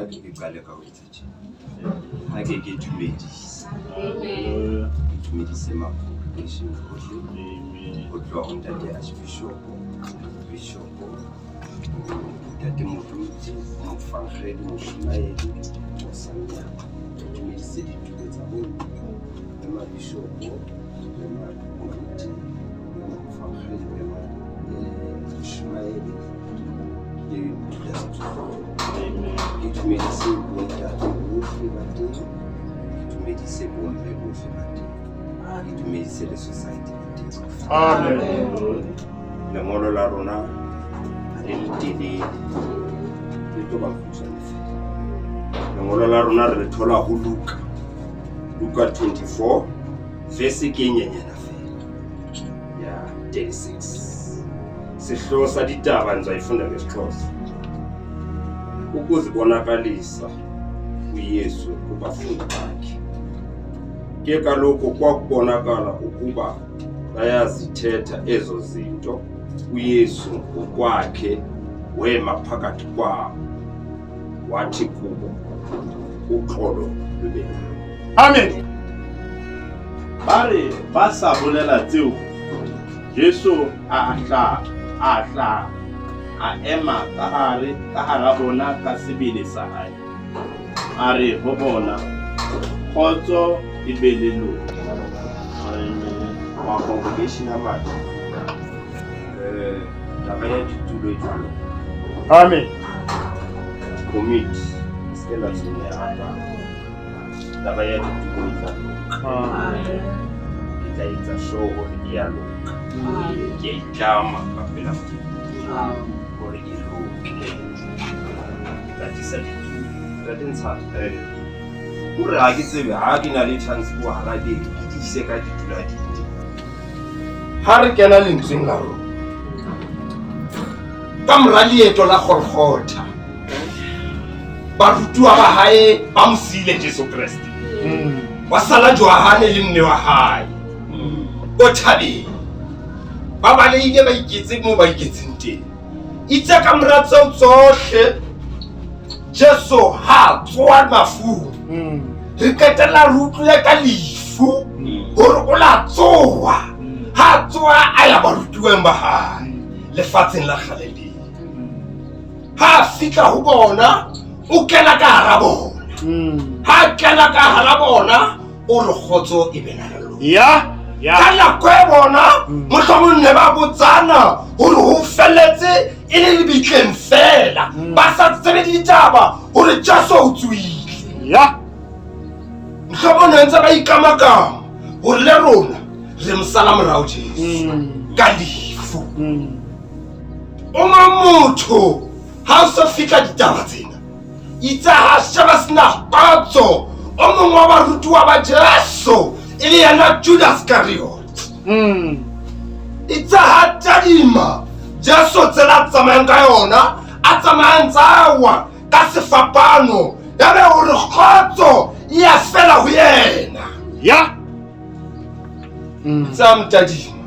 nna ke qale ka ho etsa tjena ha ke dumedisa dumedise ma-congregation ohle ho tloha ho ntate Archbishop Bishop ntate Moruti Mofangedi Moshimaedi Mosamia dumedise ditulo tsa bona le ma-bishop le ma-community le Mofangedi le Moshimaedi ke dumedise bontate bohle ba teng ke dumedise bomme bohle ba teng ke dumedise le society ba teng. Amen. Lengolo la rona le telele le tlo ba kgutshwane fela. Lengolo la rona re le thola ho Luka 24 verse ke nyenyana fela ya 36. Sihlobo sa ditaba nizayifunda ngeXhosa. Ukuzibonakalisa uYesu kubafundi bakhe. Ke kaloku kwakubonakala ukuba bayazithetha ezo zinto uYesu ngokwakhe wema phakathi kwabo wathi kubo uxolo lube nabo. Amen. Bare ba sa bolela tseo Jesu a ema ka hara bona ka sebele sa hae a re ho bona kgotso e be le lona. Ma-congregation a mane taba ya ditulo e jwalo. Amen. Commit se la tsone hapa taba ya ditulo e jwalo. Ke tla etsa show hore ke ya loka ke itlama ka pela hore ke loke ka tisa ditulo ka dintsha hore ha ke tsebe ha ke na le chance go harabe ke dise ka ditulo di ha re kena lentsweng la rona ka mora leeto la Golgotha barutuwa ba hae ba mosile Jesu Kriste wa sala Johane le mme wa hae o thabeng ba baleile ba iketse mo ba iketseng teng itse ka mora tseo tsohle Jesu ha tswa mafung re qetella re utlwile ka lefu hore o la tsoha ha tswa a ya barutuweng ba hae lefatsheng la Galilee ha fitla ho bona o kena ka hara bona ha kena ka hara bona o re kgotso e bena le lona ka nako e bona mohlomong ba botsana hore ho felletse e le lebitleng fela ba sa tsebe ditaba hore Jesu o tswile mohlomong ntse ba ikamakama hore le rona re msala morao Jesu ka lefu o motho ha o so fitla ditaba tsena itse ha sheba sena kgotso o mongwe wa barutuwa ba Jesu e le yena Judas Iscariot itse ha tadima Jesu tsela tsamayang ka yona a tsamayang tsawa ka sefapano ya be hore kgotso ya fela ho yena tsam tadima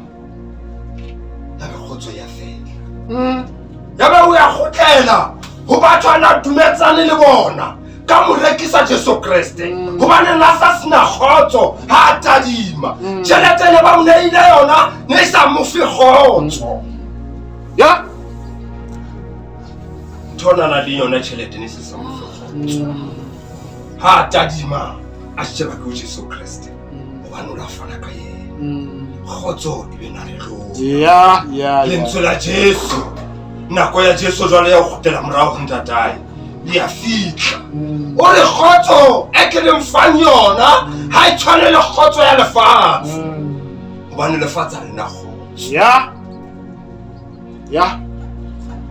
ya be kgotso ya fela ya be o ya khotlela ho batho ana dumetsane le bona ka morekisa Jesu Kriste hobane nna sa sina kgotso ha tadima tjhelete ne ba mneile yona ne sa mo fi kgotso thona na le yona tjhelete ne se sa mo fi kgotso ha tadima a sheba ke Jesu Kriste hobane o la fana ka yena kgotso e be na le lona lentswe la Jesu nako ya Jesu jwale ya khotela morao ho ntatae ya fitla o re kgotso e ke le mfang yona ha e tshwane le kgotso ya lefatshe hobane lefatshe le na kgotso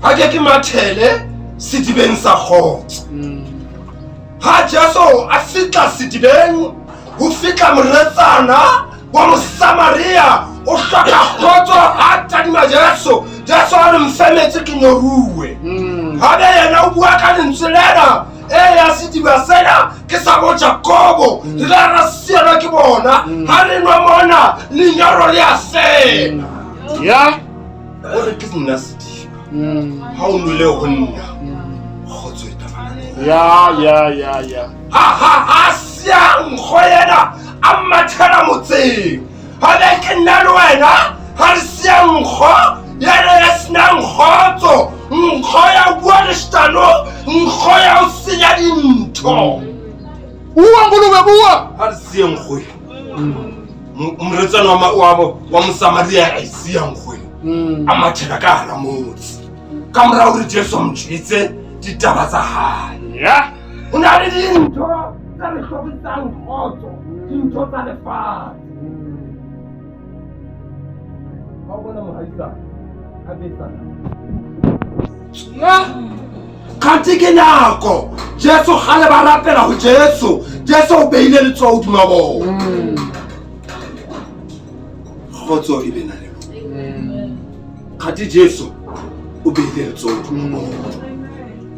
ha ke mathele sedibeng sa kgotso ha Jesu a fitla sedibeng ho fitla moretsana wa Mosamaria o hloka kgotso ha tadima Jesu a re mfemetse ke nyoruwe ha be yena o bua ka lentswe lena ya sediba sena ke sa bo Jakobo re ra siela ke bona ha re nwa mona lenyoro le a sena o re ke nna sediba ha o nwele ho nna kgotso e tabana Ya. Ha siya nkgo yena a mathela motseng. Ha be ke nna le wena ha re siya nkgo yena ya sena nkgotso. Nkgo ya bua leshtano, nkgo ya o senya dintho. Bua ngolobe bua. Ha re siya nkgo mretsana wa Mosamaria a siya nkgo a mathela ka hara motse. Ka mora hore Jesu mtjwetse ditaba tsa hae. Ya. Ho na le dintho tsa re hlorisang kgotso, dintho tsa lefatshe. Ha o bona mohaisane a besana. Khanti ke nako Jesu kgale ba rapela ho Jesu. Jesu o beile letsoho hodima bona. Kgotso e be na le lona. Khanti Jesu o beile letsoho hodima bona.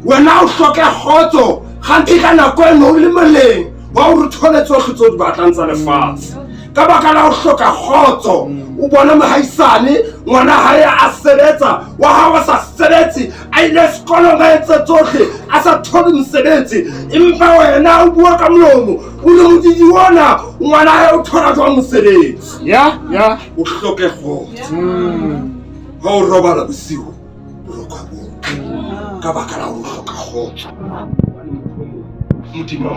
Wena o hloka kgotso khanti ka nako e no le moleng wa o re thole tsohle tseo di batlang tsa lefatshe. Ka baka la o hloka kgotso o bona mohaisane ngwana hae a sebetsa wa ha wa sa sebetse a ile sekolong a etse tsohle a sa thole mosebetsi empa wena o bua ka molomo o le modidi wona ngwana hae o thola jwang mosebetsi. Ya. O hloke kgotso ha o robala bosiu ka baka la o hloka kgotso. Modimo